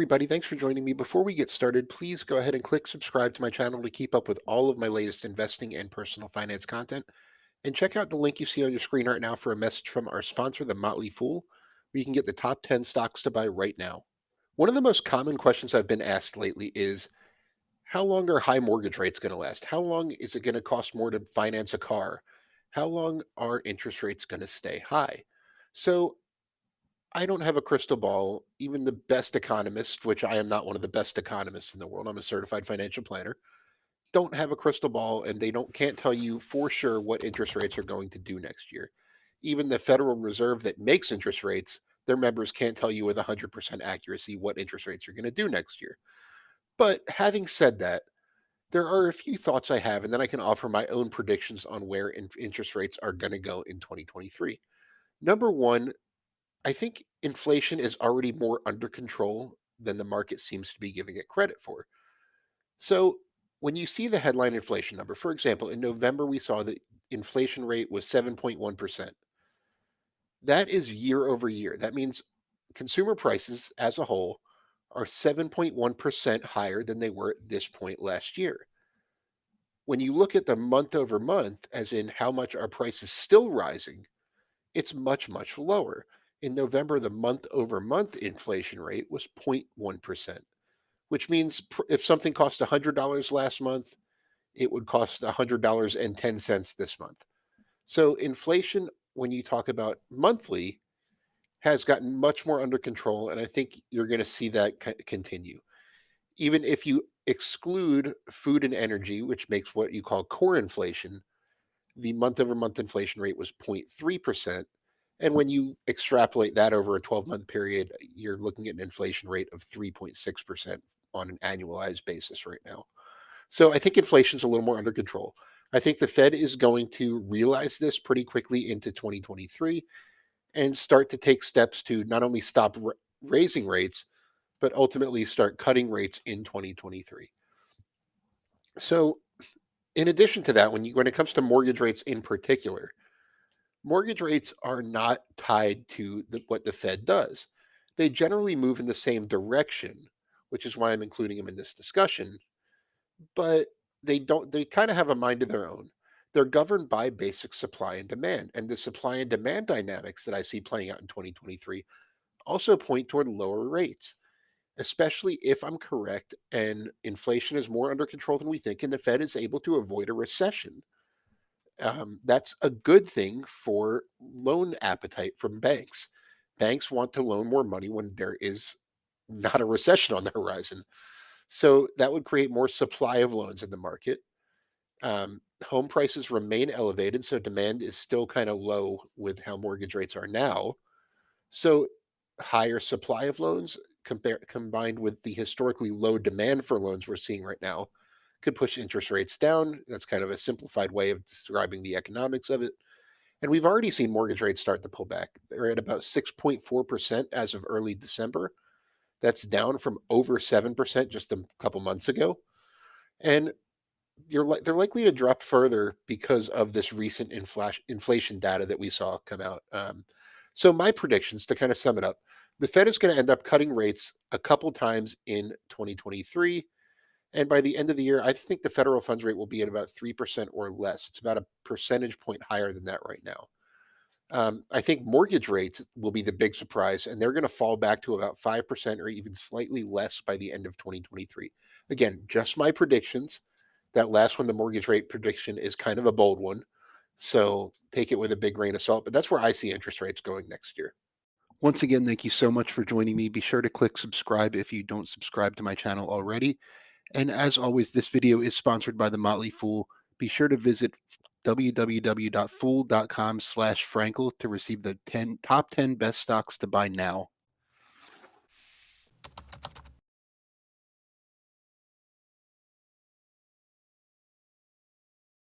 Everybody, thanks for joining me. Before we get started, please go ahead and click subscribe to my channel to keep up with all of my latest investing and personal finance content. And check out the link you see on your screen right now for a message from our sponsor, The Motley Fool, where you can get the top 10 stocks to buy right now. One of the most common questions I've been asked lately is how long are high mortgage rates going to last? How long is it going to cost more to finance a car? How long are interest rates going to stay high? So I don't have a crystal ball. Even the best economists, which I am not one of the best economists in the world, I'm a certified financial planner, don't have a crystal ball and they don't can't tell you for sure what interest rates are going to do next year. Even the Federal Reserve that makes interest rates, their members can't tell you with 100% accuracy what interest rates are going to do next year. But having said that, there are a few thoughts I have, and then I can offer my own predictions on where interest rates are going to go in 2023. Number one, I think inflation is already more under control than the market seems to be giving it credit for. So, when you see the headline inflation number, for example, in November, we saw the inflation rate was 7.1%. That is year over year. That means consumer prices as a whole are 7.1% higher than they were at this point last year. When you look at the month over month, as in how much our price is still rising, it's much, much lower. In November, the month-over-month inflation rate was 0.1%, which means if something cost $100 last month, it would cost $100.10 this month. So inflation, when you talk about monthly, has gotten much more under control, and I think you're going to see that continue. Even if you exclude food and energy, which makes what you call core inflation, the month-over-month inflation rate was 0.3%. And when you extrapolate that over a 12-month period, you're looking at an inflation rate of 3.6% on an annualized basis right now. So I think inflation's a little more under control. I think the Fed is going to realize this pretty quickly into 2023 and start to take steps to not only stop raising rates, but ultimately start cutting rates in 2023. So in addition to that, when it comes to mortgage rates in particular, mortgage rates are not tied to what the Fed does. They generally move in the same direction, which is why I'm including them in this discussion, but they kind of have a mind of their own. They're governed by basic supply and demand, and the supply and demand dynamics that I see playing out in 2023 also point toward lower rates, especially if I'm correct and inflation is more under control than we think, and the Fed is able to avoid a recession. That's a good thing for loan appetite from banks. Banks want to loan more money when there is not a recession on the horizon. So that would create more supply of loans in the market. Home prices remain elevated, so demand is still kind of low with how mortgage rates are now. So higher supply of loans combined with the historically low demand for loans we're seeing right now could push interest rates down. That's kind of a simplified way of describing the economics of it. And we've already seen mortgage rates start to pull back. They're at about 6.4% as of early December. That's down from over 7% just a couple months ago. And they're likely to drop further because of this recent inflation data that we saw come out. So my predictions, to kind of sum it up, the Fed is going to end up cutting rates a couple times in 2023. And by the end of the year, I think the federal funds rate will be at about 3% or less. It's about a percentage point higher than that right now. I think mortgage rates will be the big surprise, and they're going to fall back to about 5% or even slightly less by the end of 2023. Again, just my predictions. That last one, the mortgage rate prediction, is kind of a bold one. So take it with a big grain of salt. But that's where I see interest rates going next year. Once again, thank you so much for joining me. Be sure to click subscribe if you don't subscribe to my channel already. And as always, this video is sponsored by The Motley Fool. Be sure to visit www.fool.com/Frankel to receive the top 10 best stocks to buy now.